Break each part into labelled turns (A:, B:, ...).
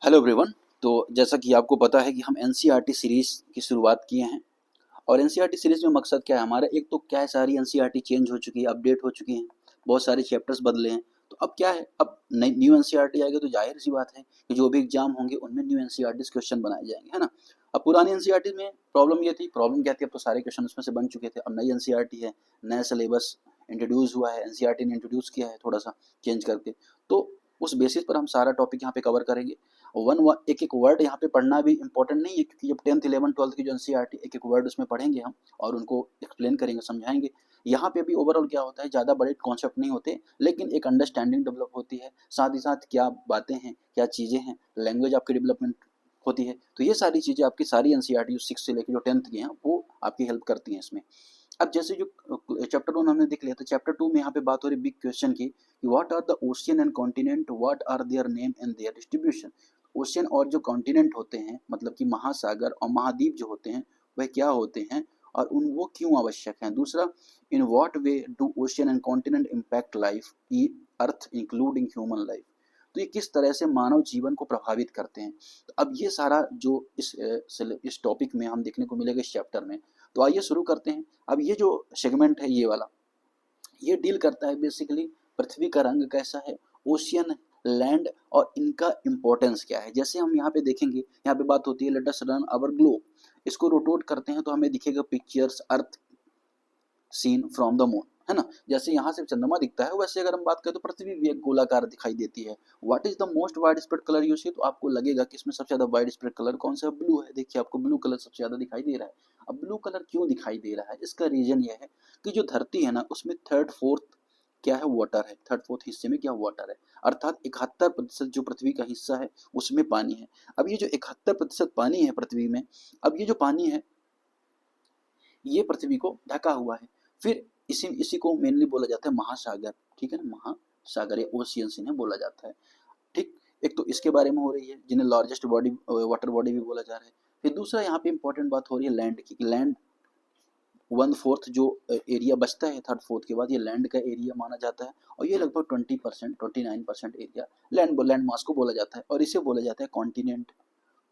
A: Hello everyone. तो जैसा कि आपको पता है कि हम एनसीईआरटी सीरीज़ की शुरुआत किए हैं और एनसीईआरटी सीरीज़ में मकसद क्या है हमारा। एक तो क्या है, सारी एनसीईआरटी चेंज हो चुकी है, अपडेट हो चुकी हैं, बहुत सारे चैप्टर्स बदले हैं। तो अब क्या है, अब नई न्यू एनसीईआरटी आएगी तो जाहिर सी बात है कि जो भी एग्जाम होंगे उनमें न्यू एनसीईआरटी क्वेश्चन बनाए जाएंगे, है ना। अब पुरानी एनसीईआरटी में प्रॉब्लम क्या थी, अब तो सारे क्वेश्चन उसमें से बन चुके थे। अब नई एनसीईआरटी है, नया सिलेबस इंट्रोड्यूस हुआ है, एनसीईआरटी ने इंट्रोड्यूस किया है थोड़ा सा चेंज करके। तो उस बेसिस पर हम सारा टॉपिक यहाँ पे कवर करेंगे। एक एक वर्ड यहाँ पे पढ़ना भी इंपॉर्टेंट नहीं है, क्योंकि जब 10th 11th 12th की जो एनसीईआरटी एक एक वर्ड उसमें पढ़ेंगे हम और उनको एक्सप्लेन करेंगे, समझाएंगे। यहाँ पे भी ओवरऑल क्या होता है, ज़्यादा बड़े कॉन्सेप्ट नहीं होते, लेकिन एक अंडरस्टैंडिंग डेवलप होती है। साथ ही साथ क्या बातें हैं, क्या चीज़ें हैं, लैंग्वेज आपकी डेवलपमेंट होती है। तो ये सारी चीज़ें आपकी सारी एनसीईआरटी जो 6 से लेकर जो 10th की हैं वो आपकी हेल्प करती हैं इसमें। अब जैसे जो चैप्टर 1 हमने देख लिया, तो चैप्टर 2 में यहाँ पे बात हो रही बिग क्वेश्चन की कि what are the ocean and continent, what are their name and their distribution. Ocean और जो कॉन्टिनेंट होते हैं, मतलब कि महासागर और महाद्वीप जो होते हैं, वह क्या होते हैं और उन वो क्यों आवश्यक हैं। दूसरा, in what way do ocean and continent impact life earth including human life. तो ये किस तरह से मानव जीवन को प्रभावित करते हैं। तो अब ये सारा जो इस टॉपिक में हम देखने को मिलेगा इस चैप्टर में। तो आइए शुरू करते हैं। अब ये जो सेगमेंट है ये वाला, ये डील करता है बेसिकली पृथ्वी का रंग कैसा है, ओशियन, लैंड और इनका इंपॉर्टेंस क्या है। जैसे हम यहाँ पे देखेंगे, यहाँ पे बात होती है let us run our globe. इसको रोटेट करते हैं तो हमें दिखेगा pictures earth seen from the moon, है ना। जैसे यहाँ से चंद्रमा दिखता है, वैसे अगर हम बात करें तो पृथ्वी भी एक गोलाकार दिखाई देती है। What is the most wide spread colour you see, तो आपको लगेगा कि इसमें सबसे ज्यादा वाइड स्प्रेड कलर कौन सा है, ब्लू है। देखिए आपको ब्लू कलर सबसे ज्यादा दिखाई दे रहा है। अब ब्लू कलर क्यों दिखाई दे रहा है, इसका रीजन यह है कि जो धरती है ना, उसमें थर्ड फोर्थ क्या है, वाटर है। थर्ड फोर्थ हिस्से में क्या वाटर है, अर्थात 71% जो पृथ्वी का हिस्सा है उसमें पानी है। अब ये जो 71% पानी है पृथ्वी में, अब ये जो पानी है ये पृथ्वी को ढका हुआ है। फिर इसी इसी को मेनली बोला जाता है महासागर, ठीक है ना। महासागर या ओशियंस इन्हें बोला जाता है, ठीक। एक तो इसके बारे में हो रही है, जिन्हें लार्जेस्ट बॉडी वाटर बॉडी भी बोला जा रहा है। फिर दूसरा यहाँ पे इंपॉर्टेंट बात हो रही है लैंड की। लैंड 1/4 जो एरिया बचता है थर्ड फोर्थ के बाद, ये लैंड का एरिया माना जाता है। और ये लगभग 20% 29% एरिया लैंड मास को बोला जाता है, और इसे बोला जाता है कॉन्टिनेंट।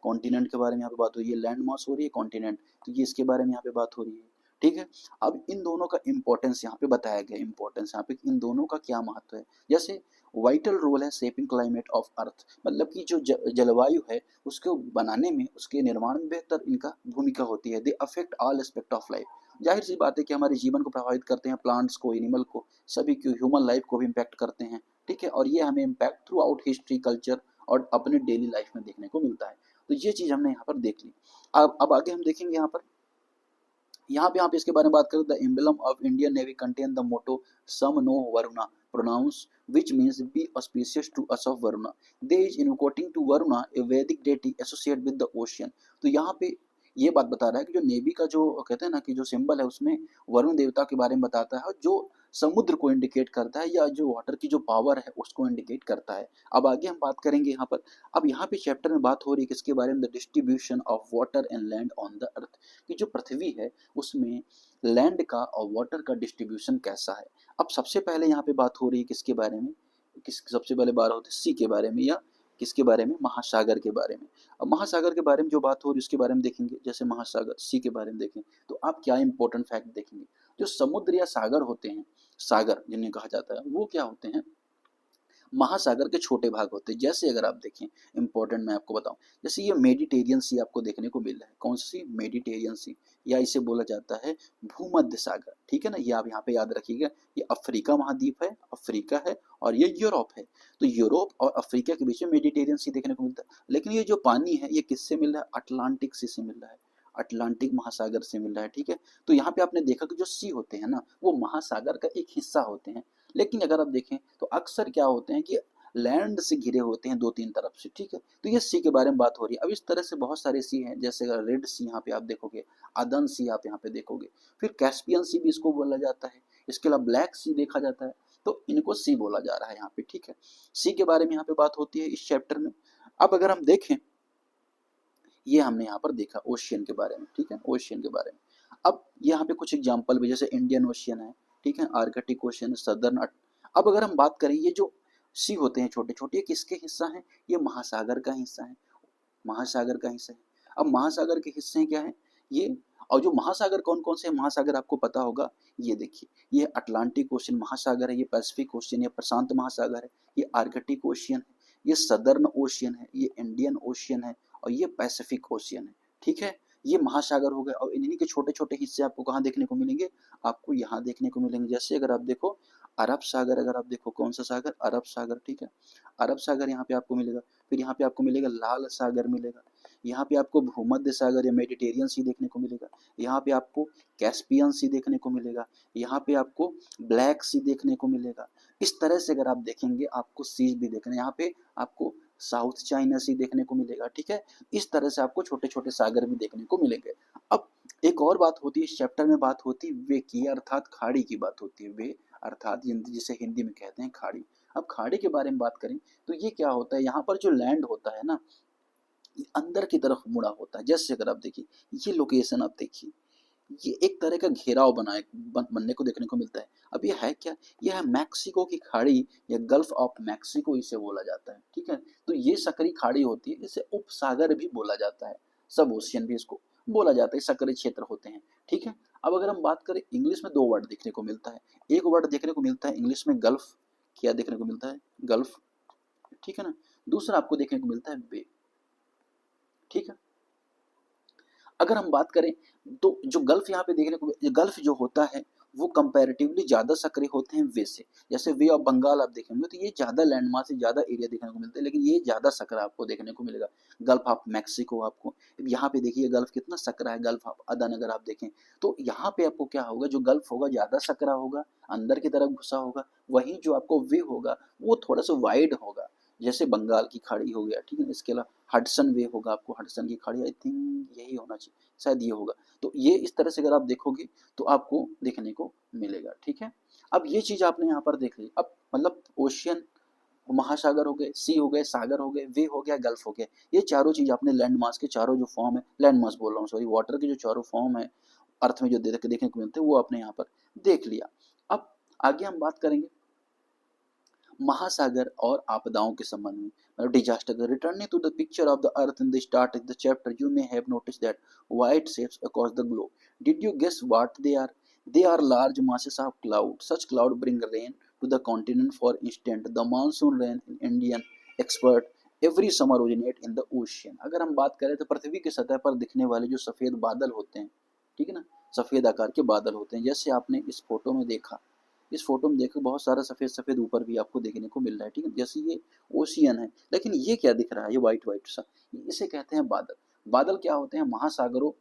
A: कॉन्टिनेंट के बारे में यहाँ पे बात हो रही है, लैंड मास हो रही है, कॉन्टिनेंट, तो ये इसके बारे में यहाँ पे बात हो रही है, ठीक है। अब इन दोनों का इंपॉर्टेंस यहाँ पे बताया गया, इंपॉर्टेंस यहाँ पे इन दोनों का क्या महत्व है। जैसे वाइटल रोल है शेपिंग क्लाइमेट ऑफ अर्थ, मतलब कि जो जलवायु है उसको बनाने में, उसके निर्माण में बेहतर इनका भूमिका होती है। They affect all aspect of life. जाहिर सी बात है कि हमारे जीवन को प्रभावित करते हैं, प्लांट्स को, एनिमल को, सभी को, ह्यूमन लाइफ को भी इम्पैक्ट करते हैं, ठीक है। और ये हमें impact through out history, culture और अपने डेली लाइफ में देखने को मिलता है। तो ये चीज हमने यहाँ पर देख ली। अब आगे हम देखेंगे यहाँ पे इसके बारे में बात करें। The emblem of Indian navy contain the motto सम नो Varuna pronounce which means be auspicious to us of Varuna. They is इनकोटिंग to Varuna a Vedic deity associate with the ocean. तो यहाँ पे ये बात बता रहा है कि जो नेवी का जो कहते हैं ना कि जो सिंबल है उसमें वरुण देवता के बारे में बताता है, जो समुद्र को इंडिकेट करता है या जो वाटर की जो पावर है उसको इंडिकेट करता है। अब आगे हम बात करेंगे यहाँ पर। अब यहाँ पे चैप्टर में बात हो रही है किसके बारे में, the distribution of water and land on the earth. कि जो पृथ्वी है उसमें लैंड का और वाटर का डिस्ट्रीब्यूशन कैसा है। अब सबसे पहले यहाँ पे बात हो रही है किसके बारे में, सबसे पहले बात होती है सी के बारे में, या किसके बारे में, महासागर के बारे में। अब महासागर के बारे में जो बात हो रही है उसके बारे में देखेंगे। जैसे महासागर सी के बारे में देखें तो आप क्या इंपॉर्टेंट फैक्ट देखेंगे। जो समुद्र या सागर होते हैं, सागर जिन्हें कहा जाता है, वो क्या होते हैं, महासागर के छोटे भाग होते हैं। जैसे अगर आप देखें, इंपॉर्टेंट मैं आपको बताऊं, जैसे ये मेडिटेरियन सी आपको देखने को मिल रहा है। कौन सी, मेडिटेरियन सी, या इसे बोला जाता है भूमध्य सागर, ठीक है ना। ये आप यहाँ पे याद रखिएगा। ये अफ्रीका महाद्वीप है, अफ्रीका है, और ये यूरोप है। तो यूरोप और अफ्रीका के बीच में मेडिटेरियन सी देखने को मिलता है। लेकिन ये जो पानी है ये किससे मिल रहा है, अटलांटिक सी से मिल रहा है, अटलांटिक महासागर से मिल रहा है, ठीक है। तो यहाँ पे आपने देखा कि जो सी होते हैं ना, वो महासागर का एक हिस्सा होते हैं। लेकिन अगर आप देखें तो अक्सर क्या होते हैं कि लैंड से घिरे होते हैं दो तीन तरफ से, ठीक है। तो ये सी के बारे में बात हो रही है। अब इस तरह से बहुत सारे सी हैं, जैसे अगर रेड सी यहाँ पे आप देखोगे, अदन सी आप यहाँ पे देखोगे, फिर कैस्पियन सी भी इसको बोला जाता है, इसके अलावा ब्लैक सी देखा जाता है। तो इनको सी बोला जा रहा है यहाँ पे, ठीक है। सी के बारे में यहाँ पे बात होती है इस चैप्टर में। अब अगर हम देखें, ये हमने यहाँ पर देखा ओशियन के बारे में, ठीक है, ओशियन के बारे में। अब यहाँ पे कुछ एग्जाम्पल भी, जैसे इंडियन ओशियन है, ठीक है, आर्कटिक ओशियन, सदर्न। अब अगर हम बात करें ये जो सी होते हैं छोटे छोटे, ये किसके हिस्सा हैं? ये महासागर का हिस्सा है, महासागर का हिस्सा है। अब महासागर के हिस्से क्या है ये, और जो महासागर कौन कौन से महासागर आपको पता होगा, ये देखिए, ये अटलांटिक ओशियन महासागर है, ये पैसिफिक ओशियन, ये प्रशांत महासागर है, ये आर्कटिक ओशियन है, ये सदर्न ओशियन है, ये इंडियन ओशियन है, और ये पैसिफिक ओशियन है। ठीक है, ये महासागर हो गए, और इन्हीं के छोटे छोटे हिस्से आपको कहाँ देखने को मिलेंगे? आपको यहाँ देखने को मिलेंगे। जैसे अगर आप देखो अरब सागर, अगर आप देखो कौन सा सागर? अरब सागर। ठीक है, अरब सागर यहाँ पे आपको मिलेगा। फिर यहाँ पे आपको मिलेगा लाल सागर मिलेगा, यहाँ पे आपको भूमध्य सागर या मेडिटेरियन सी देखने को मिलेगा, यहाँ पे आपको कैस्पियन सी देखने को मिलेगा, यहाँ पे आपको ब्लैक सी देखने को मिलेगा। इस तरह से अगर आप देखेंगे आपको सीज भी देखने, यहाँ पे आपको साउथ चाइना सी देखने को मिलेगा। ठीक है, इस तरह से आपको छोटे छोटे सागर भी देखने को मिलेंगे। अब एक और बात होती है इस चैप्टर में, बात होती है वे की, अर्थात खाड़ी की बात होती है। वे अर्थात जिसे हिंदी में कहते हैं खाड़ी। अब खाड़ी के बारे में बात करें तो ये क्या होता है, यहाँ पर जो लैंड होता है ना, ये अंदर की तरफ मुड़ा होता है। जैसे अगर आप देखिए ये लोकेशन आप देखिए, ये एक तरह का घेराव बनने को देखने को मिलता है। अब ये है क्या? यह है मैक्सिको की खाड़ी या गल्फ ऑफ मैक्सिको इसे बोला जाता है। ठीक है, तो ये सकरी खाड़ी होती है, इसे उपसागर भी बोला जाता है, सब ओशियन भी इसको बोला जाता है, सकरी क्षेत्र होते हैं। ठीक है, अब अगर हम बात करें इंग्लिश में दो वर्ड देखने को मिलता है। एक वर्ड देखने को मिलता है इंग्लिश में गल्फ, क्या देखने को मिलता है? गल्फ। ठीक है ना, दूसरा आपको देखने को मिलता है बे। ठीक है, अगर हम बात करें तो जो गल्फ यहाँ पे देखने को, गल्फ जो होता है वो कंपैरेटिवली ज्यादा सक्रिय होते हैं वे से। जैसे वे ऑफ बंगाल आप देखेंगे तो ये ज्यादा लैंडमास से ज्यादा एरिया देखने को मिलता है, लेकिन ये ज्यादा सकरा आपको देखने को मिलेगा। गल्फ ऑफ मैक्सिको आपको यहाँ पे देखिए गल्फ कितना सकरा है, गल्फ ऑफ अदन अगर आप देखें तो यहाँ पे आपको क्या होगा, जो गल्फ होगा ज्यादा सकरा होगा, अंदर की तरफ घुसा होगा। वहीं जो आपको वे होगा वो थोड़ा सा वाइड होगा, जैसे बंगाल की खाड़ी हो गया। ठीक है, इसके अलावा हडसन वे होगा, आपको हडसन की खाड़ी आई थिंक यही होना चाहिए, शायद ये होगा। तो ये इस तरह से अगर आप देखोगे तो आपको देखने को मिलेगा। ठीक है, अब ये चीज आपने यहाँ पर देख ली। अब मतलब ओशियन, महासागर हो गए, सी हो गए, सागर हो गए, वे हो गया, गल्फ हो गया, ये चारों चीज आपने लैंड मास के चारों जो फॉर्म है, लैंड मास बोल रहा हूँ सॉरी, वाटर के जो चारों फॉर्म है अर्थ में जो देखने को मिलते हैं वो आपने यहाँ पर देख लिया। अब आगे हम बात करेंगे महासागर और आपदाओं के संबंध में, disaster. Returning to the picture of the earth in the start of the chapter you may have noticed that white shapes across the globe. Did you guess what they are? They are large masses of cloud. Such cloud bring rain to the continent. For instance, the monsoon rain in Indian expert every summer originate in the ocean. अगर हम बात करें तो पृथ्वी की सतह पर दिखने वाले जो सफेद बादल होते हैं, ठीक है ना, सफेद आकार के बादल होते हैं, जैसे आपने इस फोटो में देखा, इस फोटो में देखो बहुत सारा सफेद सफेद ऊपर भी आपको देखने को मिल रहा है। ठीक है, जैसे ये ओशियन है, लेकिन ये क्या दिख रहा है, ये व्हाइट व्हाइट सा, इसे कहते हैं बादल। बादल क्या होते हैं? महासागरों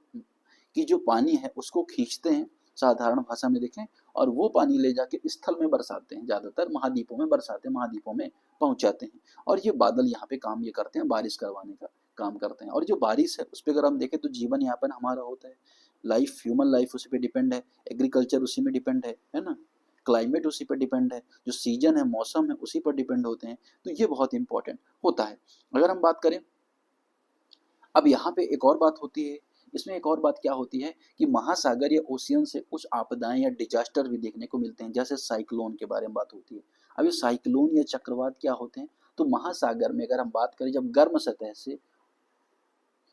A: की जो पानी है उसको खींचते हैं, साधारण भाषा में देखें, और वो पानी ले जाके स्थल में बरसाते हैं, ज्यादातर महाद्वीपों में बरसाते हैं, महाद्वीपों में पहुंचाते हैं। और ये बादल यहाँ पे काम ये करते हैं, बारिश करवाने का काम करते हैं। और जो बारिश है उस पर अगर हम देखें तो जीवन यापन हमारा होता है, लाइफ, ह्यूमन लाइफ उसी पे डिपेंड है, एग्रीकल्चर उसी में डिपेंड है ना, क्लाइमेट उसी पर डिपेंड है, जो सीजन है, मौसम है, उसी पर डिपेंड होते हैं। तो ये बहुत इंपॉर्टेंट होता है। अगर हम बात करें, अब यहाँ पे एक और बात होती है, इसमें एक और बात क्या होती है कि महासागर या ओशियन से कुछ आपदाएं या डिजास्टर भी देखने को मिलते हैं, जैसे साइक्लोन के बारे में बात होती है। अब ये साइक्लोन या चक्रवात क्या होते हैं? तो महासागर में अगर हम बात करें, जब गर्म सतह से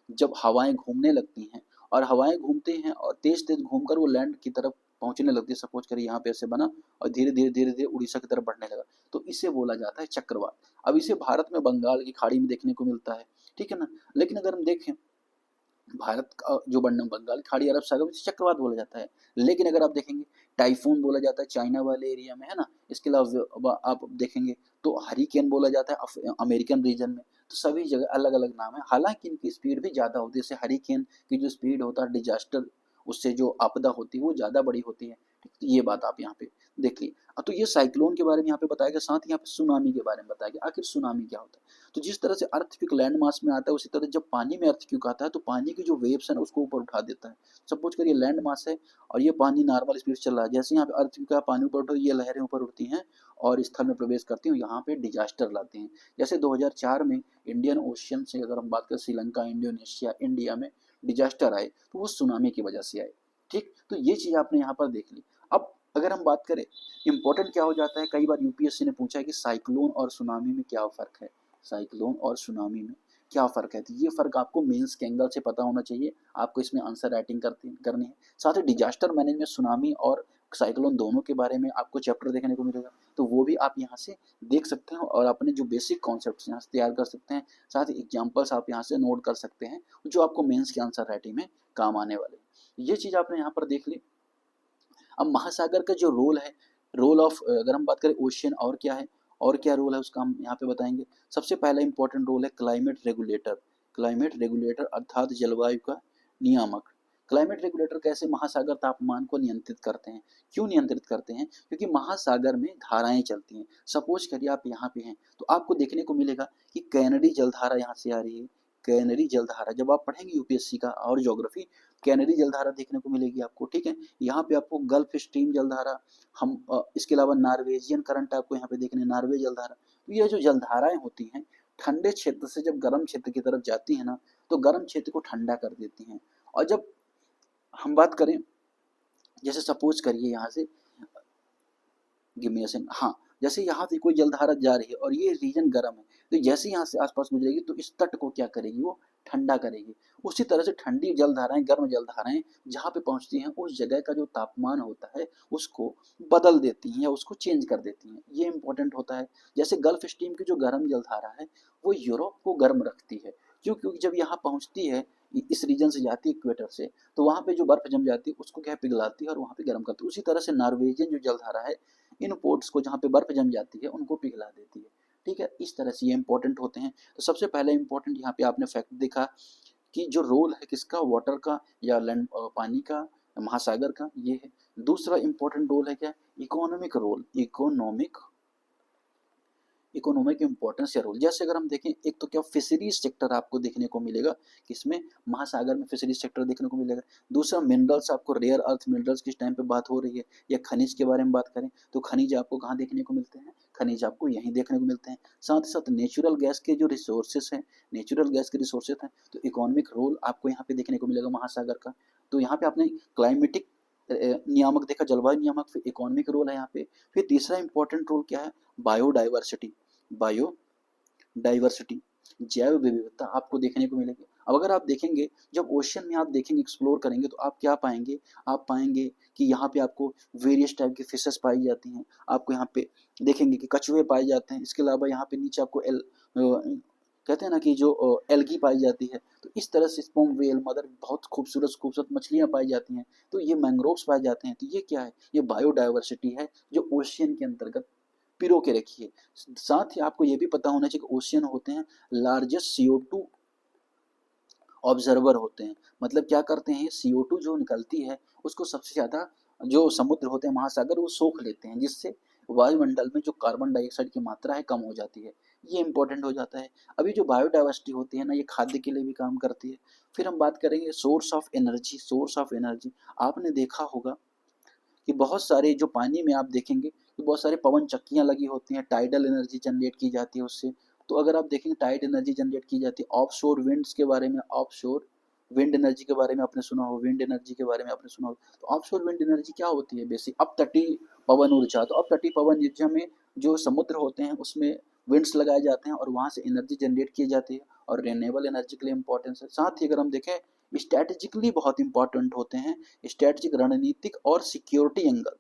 A: जब हवाएं घूमने लगती हैं, और हवाएं घूमते हैं और तेज तेज घूमकर वो लैंड की तरफ पहुंचने लगती है, सपोज करिए यहाँ पे ऐसे बना और धीरे धीरे धीरे धीरे उड़ीसा की तरफ बढ़ने लगा, तो इसे बोला जाता है चक्रवात। अब इसे भारत में बंगाल की खाड़ी में देखने को मिलता है, ठीक है ना। लेकिन अगर हम देखें भारत का जो बंगाल खाड़ी, अरब सागर में चक्रवात बोला जाता है। लेकिन अगर आप देखेंगे टाइफून बोला जाता है चाइना वाले एरिया में, है ना। इसके अलावा आप देखेंगे तो हरिकेन बोला जाता है अमेरिकन रीजन में। तो सभी जगह अलग अलग नाम है, हालांकि इनकी स्पीड भी ज़्यादा होती है। जैसे हरिकेन की जो स्पीड होता है, डिजास्टर, उससे जो आपदा होती है वो ज़्यादा बड़ी होती है। तो ये बात आप यहाँ पे देख ली। तो ये साइक्लोन के बारे में यहाँ पे बताया गया, साथ ही यहाँ पे सुनामी के बारे में बताया गया। आखिर सुनामी क्या होता है? तो जिस तरह से अर्थक्वेक लैंड मास में आता है, उसी तरह जब पानी में अर्थक्वेक आता है तो पानी की जो वेव्स है ना उसको ऊपर उठा देता है। सपोज करिए लैंड मास है और ये पानी नॉर्मल स्पीड चल रहा है, जैसे यहाँ पे अर्थक्वेक का पानी ऊपर उठा, ये लहरें ऊपर उठती हैं और स्थल में प्रवेश करती हैं, यहाँ पे डिजास्टर लाते हैं। जैसे 2004 में इंडियन ओशियन से अगर हम बात करें, श्रीलंका, इंडोनेशिया, इंडिया में डिजास्टर आए तो वो सुनामी की वजह से आए। ठीक, तो ये चीज आपने यहाँ पर देख ली। अब अगर हम बात करें इंपॉर्टेंट क्या हो जाता है, कई बार यूपीएससी ने पूछा है कि साइक्लोन और सुनामी में क्या फ़र्क है, साइक्लोन और सुनामी में क्या फ़र्क है, तो ये फ़र्क आपको मेंस के एंगल से पता होना चाहिए, आपको इसमें आंसर राइटिंग करनी है। साथ ही डिजास्टर मैनेजमेंट सुनामी और साइक्लोन दोनों के बारे में आपको चैप्टर देखने को मिलेगा, तो वो भी आप यहाँ से देख सकते हैं और अपने जो बेसिक कॉन्सेप्ट्स यहाँ से तैयार कर सकते हैं। साथ ही एग्जाम्पल्स आप यहाँ से नोट कर सकते हैं जो आपको मेंस के आंसर राइटिंग में काम आने वाले। ये चीज़ आपने यहाँ पर देख ली। अब महासागर का जो रोल है, रोल ऑफ अगर हम बात करें ओशियन और क्या है, और क्या रोल है उसका हम यहाँ पे बताएंगे। सबसे पहला इंपॉर्टेंट रोल है क्लाइमेट रेगुलेटर, क्लाइमेट रेगुलेटर अर्थात जलवायु का नियामक। क्लाइमेट रेगुलेटर कैसे महासागर तापमान को नियंत्रित करते हैं, क्यों नियंत्रित करते हैं, क्योंकि महासागर में धाराएं चलती हैं। सपोज करिए आप यहाँ पे हैं तो आपको देखने को मिलेगा कि कैनरी जलधारा यहाँ से आ रही है, कैनरी जलधारा जब आप पढ़ेंगे यूपीएससी का और ज्योग्राफी, कैनरी जलधारा देखने को मिलेगी आपको, ठीक है। यहाँ पे आपको गल्फ स्ट्रीम जलधारा, हम इसके अलावा नॉर्वेजियन करंट आपको यहाँ पे देखने, नॉर्वे जलधारा। तो ये जो जलधाराएं होती हैं ठंडे क्षेत्र से जब गर्म क्षेत्र की तरफ जाती है ना, तो गर्म क्षेत्र को ठंडा कर देती हैं। और जब हम बात करें, जैसे सपोज करिए यहाँ से गिव मी अ सेकंड, हाँ, जैसे यहाँ से कोई जलधारा जा रही है और ये रीजन गर्म है, तो जैसे यहाँ से आसपास गुजरेगी तो इस तट को क्या करेगी, वो ठंडा करेगी। उसी तरह से ठंडी जलधाराएं, गर्म जलधाराएं जहाँ पे पहुँचती हैं उस जगह का जो तापमान होता है उसको बदल देती हैं या उसको चेंज कर देती हैं, ये इंपॉर्टेंट होता है। जैसे गल्फ स्ट्रीम की जो गर्म जलधारा है वो यूरोप को गर्म रखती है, क्यों, क्योंकि जब यहाँ पहुँचती है इस रीजन से जाती है इक्वेटर से, तो वहाँ पे जो बर्फ जम जाती है उसको क्या पिघलाती है और वहाँ पे गर्म करती है। उसी तरह से नॉर्वेजियन जो जलधारा है इन पोर्ट्स को जहाँ पे बर्फ जम जाती है उनको पिघला देती है, ठीक है। इस तरह से ये इंपॉर्टेंट होते हैं। तो सबसे पहले इंपॉर्टेंट यहाँ पे आपने फैक्ट देखा कि जो रोल है किसका, वाटर का या लैंड पानी का, महासागर का, ये है। दूसरा इंपॉर्टेंट रोल है क्या, economic role, economic, economic importance या रोल। जैसे अगर हम देखें, एक तो क्या फिशरीज सेक्टर आपको देखने को मिलेगा, किसमें, महासागर में फिशरीज सेक्टर देखने को मिलेगा। दूसरा मिनरल्स, आपको रेयर अर्थ मिनरल्स किस टाइम पे बात हो रही है, या खनिज के बारे में बात करें तो खनिज आपको कहाँ देखने को मिलते हैं, खनिज आपको यहीं देखने को मिलते हैं। साथ ही साथ नेचुरल गैस के जो रिसोर्सेज हैं, नेचुरल गैस के रिसोर्सेज हैं, तो इकोनॉमिक रोल आपको यहाँ पे देखने को मिलेगा महासागर का। तो यहाँ पे आपने क्लाइमेटिक नियामक देखा, जलवायु नियामक, फिर इकोनॉमिक रोल है यहाँ पे। फिर तीसरा इंपॉर्टेंट रोल क्या है, बायोडाइवर्सिटी, बायोडाइवर्सिटी, जैव विविधता आपको देखने को मिलेगी। अब अगर आप देखेंगे, जब ओशन में आप देखेंगे, एक्सप्लोर करेंगे, तो आप क्या पाएंगे, आप पाएंगे कि यहाँ पे आपको वेरियस टाइप की फिशेस पाई जाती हैं, आपको यहाँ पे देखेंगे कि कछुए पाए जाते हैं। इसके अलावा यहाँ पे नीचे आपको कहते हैं ना कि जो एल्गी पाई जाती है, तो इस तरह से स्पर्म वेल, मदर, बहुत खूबसूरत खूबसूरत मछलियाँ पाई जाती हैं, तो ये मैंग्रोव्स पाए जाते हैं। तो ये क्या है, ये बायोडाइवर्सिटी है जो ओशियन के अंतर्गत पिरो के रखिए। साथ ही आपको ये भी पता होना चाहिए कि ओशियन होते हैं लार्जेस्ट CO2 ऑब्जर्वर होते हैं। मतलब क्या करते हैं, CO2 जो निकलती है उसको सबसे ज़्यादा जो समुद्र होते हैं, महासागर, वो सोख लेते हैं, जिससे वायुमंडल में जो कार्बन डाइऑक्साइड की मात्रा है कम हो जाती है, ये इंपॉर्टेंट हो जाता है। अभी जो बायोडाइवर्सिटी होती है ना, ये खाद्य के लिए भी काम करती है। फिर हम बात करेंगे source of energy, source of energy. आपने देखा होगा कि बहुत सारे जो पानी में आप देखेंगे कि बहुत सारे पवन चक्कियाँ लगी होती हैं, टाइडल एनर्जी जनरेट की जाती है उससे। तो अगर आप देखेंगे टाइड एनर्जी जनरेट की जाती है। ऑफशोर विंड्स के बारे में, ऑफशोर विंड एनर्जी के बारे में आपने सुना हो, विंड एनर्जी के बारे में आपने सुना हो। तो ऑफशोर विंड एनर्जी क्या होती है, बेसिक अपतटीय पवन ऊर्जा। तो अपतटीय पवन ऊर्जा में जो समुद्र होते हैं उसमें विंड्स लगाए जाते हैं और वहाँ से एनर्जी जनरेट की जाती है, और रिन्यूएबल एनर्जी के लिए इंपॉर्टेंस है। साथ ही अगर हम देखें, स्ट्रैटेजिकली बहुत इंपॉर्टेंट होते हैं, स्ट्रैटेजिक, रणनीतिक और सिक्योरिटी एंगल,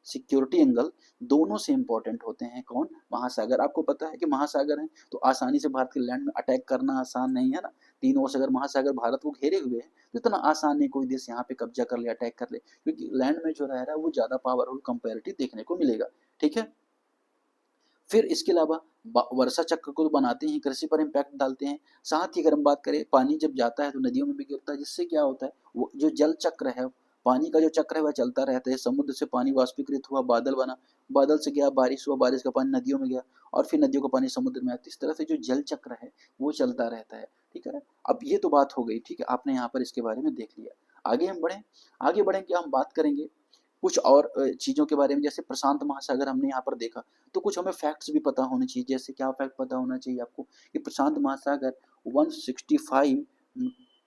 A: सिक्योरिटी एंगल दोनों से इंपॉर्टेंट होते हैं। कौन, महासागर। आपको पता है कि महासागर है तो आसानी से भारत के लैंड में अटैक करना आसान नहीं है ना। तीनों ओर से अगर महासागर भारत को घेरे हुए हैं तो इतना आसान नहीं कोई देश यहाँ पे कब्जा कर ले, अटैक कर ले, क्योंकि लैंड में जो रह रहा है वो ज्यादा पावरफुल कंपेरेटिव देखने को मिलेगा, ठीक है। फिर इसके अलावा वर्षा चक्र को बनाते हैं, कृषि पर इम्पैक्ट डालते हैं। साथ ही अगर हम बात करें, पानी जब जाता है तो नदियों में भी गिरता है, जिससे क्या होता है, वो जो जल चक्र है, पानी का जो चक्र है वह चलता रहता है। समुद्र से पानी वाष्पीकृत हुआ, बादल बना, बादल से गया बारिश हुआ, बारिश का पानी नदियों में गया, और फिर नदियों का पानी समुद्र में आया। इस तरह से जो जल चक्र है वो चलता रहता है, ठीक है। अब ये तो बात हो गई, ठीक है, आपने यहाँ पर इसके बारे में देख लिया। आगे हम बढ़ें, आगे बढ़ेंगे, हम बात करेंगे कुछ और चीज़ों के बारे में। जैसे प्रशांत महासागर हमने यहाँ पर देखा, तो कुछ हमें फैक्ट्स भी पता होने चाहिए। जैसे क्या फैक्ट पता होना चाहिए आपको कि प्रशांत महासागर 165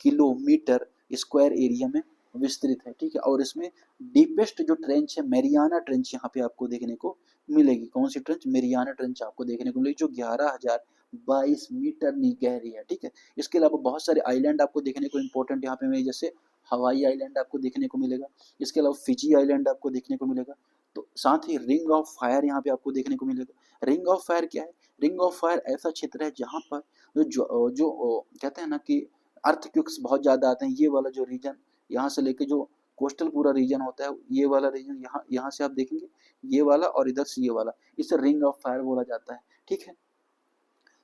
A: किलोमीटर स्क्वायर एरिया में विस्तृत है, ठीक है। और इसमें डीपेस्ट जो ट्रेंच है मेरियाना ट्रेंच यहाँ पे आपको देखने को मिलेगी। कौन सी ट्रेंच? मेरियाना ट्रेंच आपको देखने को मिलेगी, जो 11,022 मीटर गहरी है, ठीक है। इसके अलावा बहुत सारे आइलैंड आपको देखने को इम्पोर्टेंट यहाँ पे मिले, जैसे हवाई आइलैंड आपको देखने को मिलेगा, इसके अलावा फिजी आइलैंड आपको देखने को मिलेगा। तो साथ ही रिंग ऑफ फायर यहाँ पे आपको देखने को मिलेगा। रिंग ऑफ फायर क्या है? रिंग ऑफ फायर ऐसा क्षेत्र है जहाँ पर जो कहते हैं ना कि अर्थक्वेक्स बहुत ज़्यादा आते हैं। ये वाला जो रीजन यहाँ से लेके जो कोस्टल पूरा रीजन होता है, ये वाला रीजन यहाँ यहाँ से आप देखेंगे, ये वाला और इधर से ये वाला, इसे रिंग ऑफ फायर बोला जाता है, ठीक है।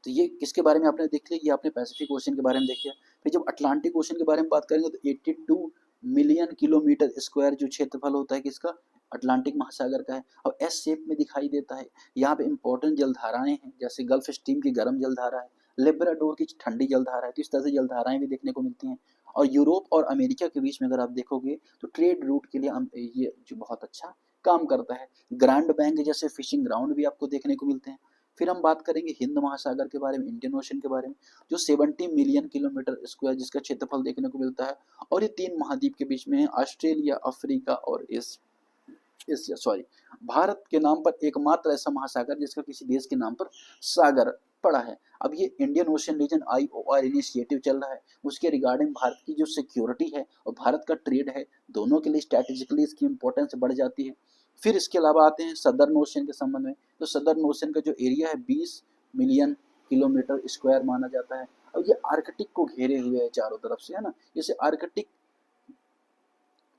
A: तो ये किसके बारे में आपने देख लिया? ये आपने पैसिफिक ओशन के बारे में देख लिया। फिर जब अटलांटिक ओशन के बारे में बात करेंगे तो 82 मिलियन किलोमीटर स्क्वायर जो क्षेत्रफल होता है किसका? अटलांटिक महासागर का है, और एस शेप में दिखाई देता है। यहाँ पे इंपॉर्टेंट जलधाराएं हैं, जैसे गल्फ स्ट्रीम की गर्म जलधारा है, लेब्राडोर की ठंडी जलधारा है। तो इस तरह से जलधाराएं भी देखने को मिलती हैं। और यूरोप और अमेरिका के बीच में अगर आप देखोगे तो ट्रेड रूट के लिए ये जो बहुत अच्छा काम करता है। ग्रैंड बैंक जैसे फिशिंग ग्राउंड भी आपको देखने को मिलते हैं। फिर हम बात करेंगे हिंद महासागर के बारे में, इंडियन ओशन के बारे में, जो 70 मिलियन किलोमीटर स्क्वायर जिसका क्षेत्रफल देखने को मिलता है। और ये 3 महाद्वीप के बीच में है, ऑस्ट्रेलिया, अफ्रीका और एशिया, सॉरी, भारत के नाम पर एकमात्र ऐसा महासागर जिसका किसी देश के नाम पर सागर पड़ा है। अब ये Indian ocean region IOR initiative चल रहा है, उसके रिगार्डिंग भारत की जो सिक्योरिटी है और भारत का ट्रेड है, दोनों के लिए स्ट्रैटेजिकली इसकी इंपॉर्टेंस बढ़ जाती है। फिर इसके अलावा आते हैं सदर्न ओशन के संबंध में। तो सदर्न ओशन का जो एरिया है 20 मिलियन किलोमीटर स्क्वायर माना जाता है, और ये आर्कटिक को घेरे हुए है चारों तरफ से, है ना। जैसे आर्कटिक,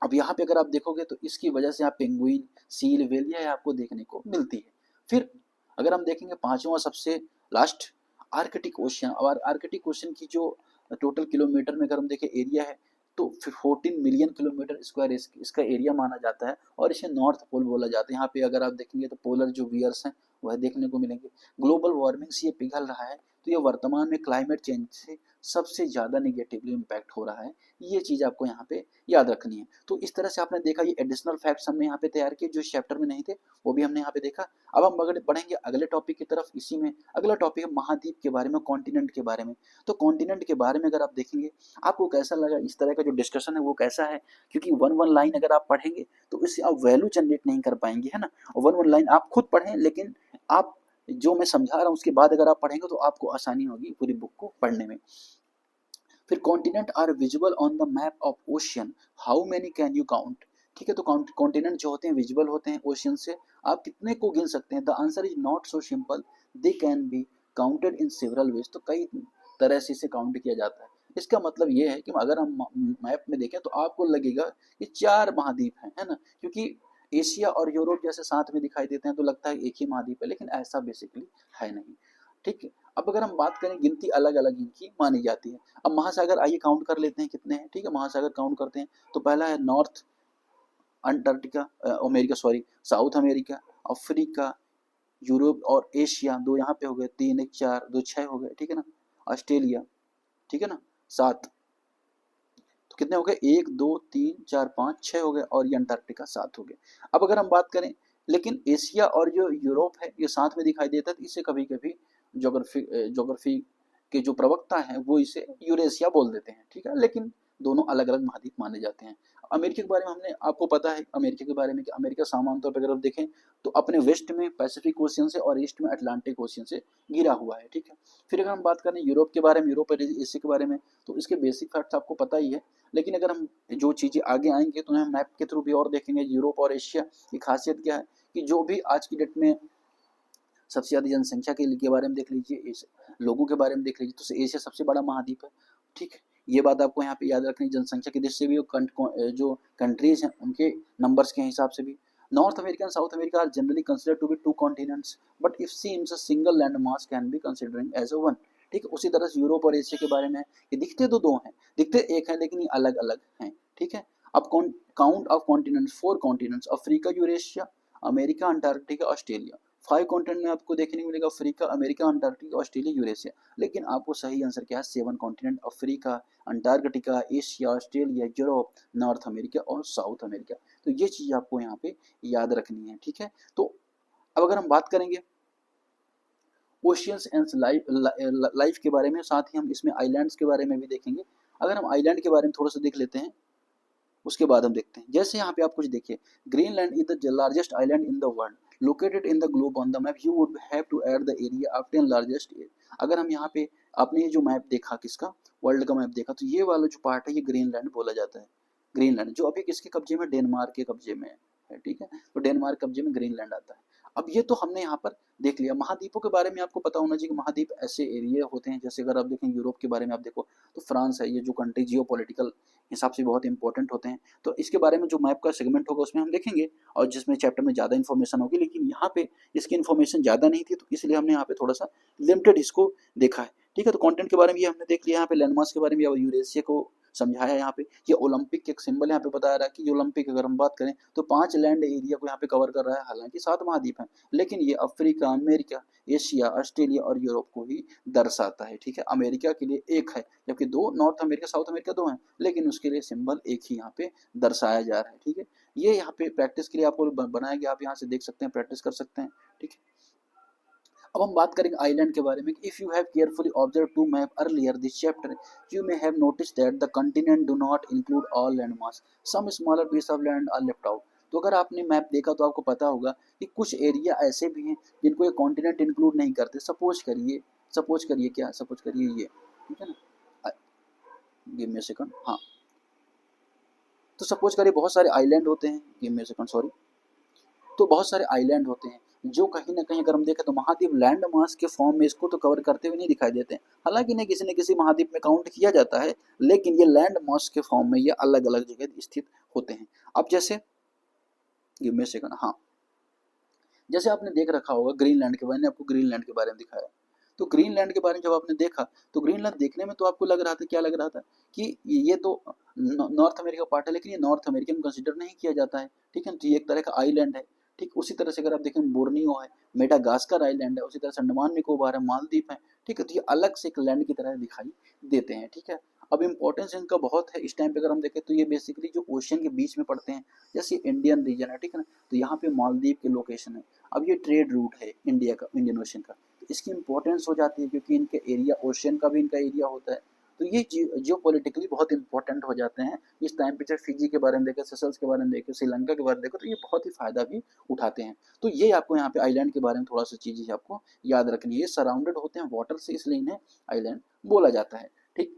A: अब यहाँ पे अगर आप देखोगे तो इसकी वजह से यहाँ पेंगुइन, सील, व्हेल ये आपको देखने को मिलती है। फिर अगर हम देखेंगे पांचवा सबसे लास्ट आर्कटिक ओशन, और आर्कटिक ओशन की जो टोटल किलोमीटर में अगर हम देखें एरिया है तो 14 मिलियन किलोमीटर स्क्वायर इसका एरिया माना जाता है, और इसे नॉर्थ पोल बोला जाता है। यहाँ पे अगर आप देखेंगे तो पोलर जो बियर्स हैं वह देखने को मिलेंगे। ग्लोबल वार्मिंग से ये पिघल रहा है, तो ये वर्तमान में क्लाइमेट चेंज से सबसे ज़्यादा निगेटिवली इम्पैक्ट हो रहा है। ये चीज़ आपको यहाँ पे याद रखनी है। तो इस तरह से आपने देखा, ये एडिशनल फैक्ट्स हमने यहाँ पे तैयार किए जो चैप्टर में नहीं थे, वो भी हमने यहाँ पे देखा। अब हम अगर बढ़ेंगे अगले टॉपिक की तरफ, इसी में अगला टॉपिक है महाद्वीप के बारे में, कॉन्टिनेंट के बारे में। तो कॉन्टिनेंट के बारे में अगर आप देखेंगे, आपको कैसा लगा इस तरह का जो डिस्कशन है वो कैसा है? क्योंकि वन वन लाइन अगर आप पढ़ेंगे तो इससे आप वैल्यू जनरेट नहीं कर पाएंगे, है ना। वन वन लाइन आप खुद पढ़ें, लेकिन आप जो मैं समझा रहा हूँ उसके बाद अगर आप पढ़ेंगे तो आपको आसानी होगी पूरी बुक को पढ़ने में। फिर continent are visible on the map of ocean, how many can you count? ठीक है, तो कॉन्टिनेंट जो होते हैं विजिबल होते हैं ओशियन से, आप कितने को गिन सकते हैं? The answer is not so simple, they can be counted in several ways. तो कई तरह से इसे काउंट किया जाता है। इसका मतलब ये है कि अगर हम मैप में देखें तो आपको लगेगा कि 4 महाद्वीप हैं, है ना, क्योंकि एशिया और यूरोप जैसे साथ में दिखाई देते हैं तो लगता है एक ही महाद्वीप है, लेकिन ऐसा बेसिकली है नहीं, ठीक है। अब अगर हम बात करें, गिनती अलग अलग इनकी मानी जाती है। अब महासागर आइए काउंट कर लेते हैं कितने हैं, ठीक है। महासागर काउंट करते हैं तो पहला है north Antarctica, America, sorry, south America, Africa, Europe और एशिया, 2 यहाँ पे हो गए, 3 1 4 2 6 हो गए, ठीक है ना। ऑस्ट्रेलिया, ठीक है ना, 7, तो कितने हो गए? 1 2 3 4 5 6 हो गए, और ये अंटार्कटिका 7 हो गए। अब अगर हम बात करें, लेकिन एशिया और जो यूरोप है ये साथ में दिखाई देता है, तो इसे कभी कभी ज्योग्राफी के जो प्रवक्ता हैं वो इसे यूरेशिया बोल देते हैं, ठीक है, लेकिन दोनों अलग अलग महाद्वीप माने जाते हैं। अमेरिका के बारे में हमने आपको पता है अमेरिका के बारे में कि अमेरिका सामान्य तौर पर अगर आप देखें तो अपने वेस्ट में पैसिफिक ओशियन से और ईस्ट में अटलांटिक ओशियन से घिरा हुआ है, ठीक है। फिर अगर हम बात करें यूरोप के बारे में, यूरोप और एशिया के बारे में, तो इसके बेसिक फैक्ट्स आपको पता ही है, लेकिन अगर हम जो चीज़ें आगे आएंगे तो हम मैप के थ्रू भी और देखेंगे यूरोप और एशिया की खासियत क्या है, कि जो भी आज की डेट में सबसे ज़्यादा जनसंख्या के बारे में देख लीजिए, लोगों के बारे में देख लीजिए, तो एशिया सबसे बड़ा महाद्वीप है, ठीक है। ये बात आपको यहाँ पे याद रखनी, जनसंख्या की दृष्टि से भी जो कंट्रीज हैं उनके नंबर्स के हिसाब से भी। North America and South America are generally considered to be 2 continents, but if seems a single land mass can be considering as a one, ठीक है। उसी तरह से यूरोप और एशिया के बारे में ये दिखते तो 2 हैं, दिखते एक हैं, लेकिन ये अलग अलग हैं, ठीक है। अब count of continents, 4 continents, Africa, Eurasia, America, Antarctica, Australia. 5 continent में आपको देखने को मिलेगा Africa, America, Antarctica, Australia, Eurasia, लेकिन आपको सही आंसर क्या है? 7 continent, Africa, Antarctica, Asia, Australia, Europe, north America और साउथ अमेरिका। तो ये चीज़ आपको यहाँ पे याद रखनी है, ठीक है। तो अब अगर हम बात करेंगे ओशियंस एंड लाइफ के बारे में, साथ ही हम इसमें आइलैंड्स के बारे में भी देखेंगे। अगर हम आइलैंड के बारे में थोड़ा सा देख लेते हैं, उसके बाद हम देखते हैं, जैसे यहाँ पे आप कुछ देखिए, Greenland is the largest island in the world located in the globe on the map, you would have to add the area of 10 largest. अगर हम यहाँ पे आपने ये जो मैप देखा किसका, वर्ल्ड का मैप देखा, तो ये वाला जो पार्ट है ये ग्रीनलैंड बोला जाता है। ग्रीनलैंड जो अभी किसके कब्जे में, डेनमार्क के कब्जे में है, ठीक है, तो डेनमार्क कब्जे में ग्रीनलैंड आता है। अब ये तो हमने यहाँ पर देख लिया। महाद्वीपों के बारे में आपको पता होना चाहिए कि महाद्वीप ऐसे एरिया होते हैं, जैसे अगर आप देखें यूरोप के बारे में आप देखो तो फ्रांस है, ये जो कंट्री जियो पॉलिटिकल हिसाब से बहुत इंपॉर्टेंट होते हैं, तो इसके बारे में जो मैप का सेगमेंट होगा उसमें हम देखेंगे, और जिसमें चैप्टर में ज़्यादा इन्फॉर्मेशन होगी, लेकिन यहाँ पे इसकी इन्फॉर्मेशन ज़्यादा नहीं थी, तो इसलिए हमने यहाँ पे थोड़ा सा लिमिटेड इसको देखा है, ठीक है। तो कंटेंट के बारे में ये हमने देख लिया, यहाँ पे लैंडमार्क्स के बारे में यूरेशिया को समझाया। यहाँ पे ये ओलंपिक के एक सिंबल यहाँ पे बताया रहा है कि ओलंपिक अगर हम बात करें तो 5 लैंड एरिया को यहाँ पे कवर कर रहा है, हालांकि 7 महाद्वीप हैं, लेकिन ये अफ्रीका, अमेरिका, एशिया, ऑस्ट्रेलिया और यूरोप को ही दर्शाता है, ठीक है। अमेरिका के लिए एक है, जबकि 2 नॉर्थ अमेरिका, साउथ अमेरिका 2 हैं, लेकिन उसके लिए सिंबल एक ही यहाँ पे दर्शाया जा रहा है, ठीक है। ये यहाँ पे प्रैक्टिस के लिए आपको बनाया गया, आप यहाँ से देख सकते हैं, प्रैक्टिस कर सकते हैं, ठीक है। अब हम बात करेंगे आइलैंड के बारे में। If you have carefully observe to map earlier this chapter, you may have noticed that the continent do not include all landmass. Some smaller piece of land are left out. तो अगर आपने map देखा तो आपको पता होगा कि कुछ एरिया ऐसे भी हैं जिनको ये कॉन्टिनेंट इंक्लूड नहीं करते। सपोज करिए क्या, सपोज करिए ये, ठीक है ना, गिव मी अ सेकंड, हाँ, तो सपोज करिए बहुत सारे आइलैंड होते हैं, give me a second, sorry, तो बहुत सारे आइलैंड होते हैं जो कहीं ना कहीं अगर हम देखें तो महाद्वीप लैंड मास के फॉर्म में इसको तो कवर करते हुए नहीं दिखाई देते हैं, हालांकि नहीं किसी न किसी महाद्वीप में काउंट किया जाता है, लेकिन ये लैंड मास के फॉर्म में ये अलग अलग जगह स्थित होते हैं। अब जैसे गिव मी अ सेकंड, हाँ, जैसे आपने देख रखा होगा ग्रीनलैंड के बारे में, आपको ग्रीनलैंड के बारे में दिखाया, तो ग्रीनलैंड के बारे में जब आपने देखा तो ग्रीनलैंड देखने में तो आपको लग रहा था, क्या लग रहा था कि ये तो नॉर्थ अमेरिका पार्ट है, लेकिन ये नॉर्थ अमेरिका में कंसिडर नहीं किया जाता है, ठीक है, तो ये एक तरह का आइलैंड है, ठीक। उसी तरह से अगर आप देखें बोर्नियो है, मेडागास्कर आइलैंड है, उसी तरह से अंडमान निकोबार है, मालदीव है, ठीक है, तो ये अलग से एक लैंड की तरह दिखाई देते हैं, ठीक है। अब इम्पोर्टेंस इनका बहुत है इस टाइम पे, अगर हम देखें तो ये बेसिकली जो ओशियन के बीच में पड़ते हैं, जैसे इंडियन रीजन है, ठीक है ना, तो यहाँ पे मालदीव के लोकेशन है। अब ये ट्रेड रूट है इंडिया का, इंडियन ओशन का, तो इसकी इंपॉर्टेंस हो जाती है क्योंकि इनके एरिया, ओशियन का भी इनका एरिया होता है, तो ये जियो पॉलिटिकली बहुत इंपॉर्टेंट हो जाते हैं इस टाइम पे। चाहे फिजी के बारे में देखें, सेशल्स के बारे में देखें, श्रीलंका के बारे में देखो, तो ये बहुत ही फायदा भी उठाते हैं। तो ये आपको यहाँ पे आइलैंड के बारे में थोड़ा सा चीज़ें आपको याद रखनी है, ये सराउंडेड होते हैं वाटर से, इसलिए इन्हें आइलैंड बोला जाता है, ठीक।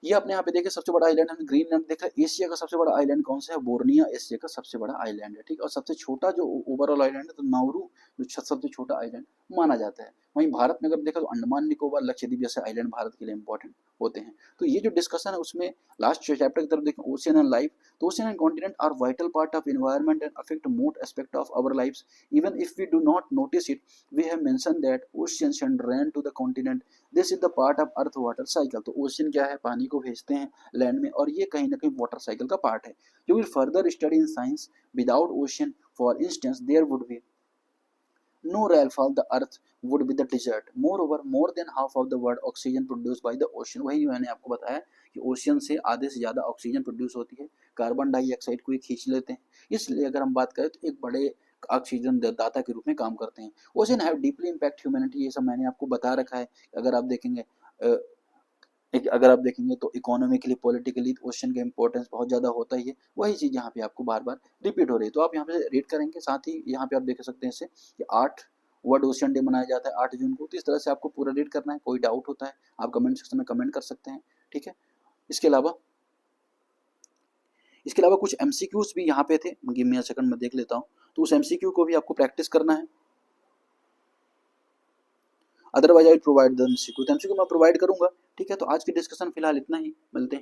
A: ये अपने यहाँ पे देखे सबसे बड़ा आइलैंड हमने ग्रीनलैंड देखा। एशिया का सबसे बड़ा आइलैंड कौन सा है, बोर्निया एशिया का सबसे बड़ा आइलैंड है, ठीक। और सबसे छोटा जो ओवरऑल आइलैंड है तो नाउरू जो सबसे छोटा आइलैंड माना जाता है। वहीं भारत में अगर देखा तो अंडमान निकोबार, लक्षद्वीप जैसे आइलैंड भारत के लिए इंपॉर्टेंट होते हैं। तो ये जो डिस्कशन है उसमें लास्ट चैप्टर की तरफ देखें, ओशियन एंड लाइफ, तो ocean and continent are vital part of environment and affect most aspect of our lives even if we do not notice it. We have mention that ocean send rain to the continent, this is the part of earth water cycle. तो ocean क्या है, पानी को भेजते हैं land में, और ये कहीं ना कहीं वाटर साइकिल का पार्ट है। You will further study in science without ocean, for instance there would be no rainfall, the earth would be the desert. Moreover, more than half of the world oxygen produced by the ocean, वही मैंने आपको बताया कि ocean से आधे से ज़्यादा oxygen produce होती है, कार्बन डाइऑक्साइड को ये खींच लेते हैं, इसलिए अगर हम बात करें तो एक बड़े ऑक्सीजन दाता के रूप में काम करते हैं। Ocean have deeply impact humanity, ये सब मैंने आपको बता रखा है। अगर आप देखेंगे अगर आप देखेंगे तो इकोनॉमिकली, पॉलिटिकली ओशन का इंपॉर्टेंस बहुत ज़्यादा होता ही है, वही चीज़ यहाँ पे आपको बार बार रिपीट हो रही है। तो आप यहाँ पे रीड करेंगे, साथ ही यहाँ पे आप देख सकते हैं इसे कि 8 वर्ल्ड ओशन डे मनाया जाता है 8 जून को। तो इस तरह से आपको पूरा रीड करना है, कोई डाउट होता है आप कमेंट सेक्शन में कमेंट कर सकते हैं, ठीक है। इसके अलावा कुछ MCQs भी यहाँ पे थे, गिव मी अ सेकंड मैं देख लेता हूँ, तो उस MCQ को भी आपको प्रैक्टिस करना है। Otherwise I provide the MCQ, तो MCQ मैं प्रोवाइड करूंगा, ठीक है। तो आज की डिस्कशन फिलहाल इतना ही, मिलते हैं।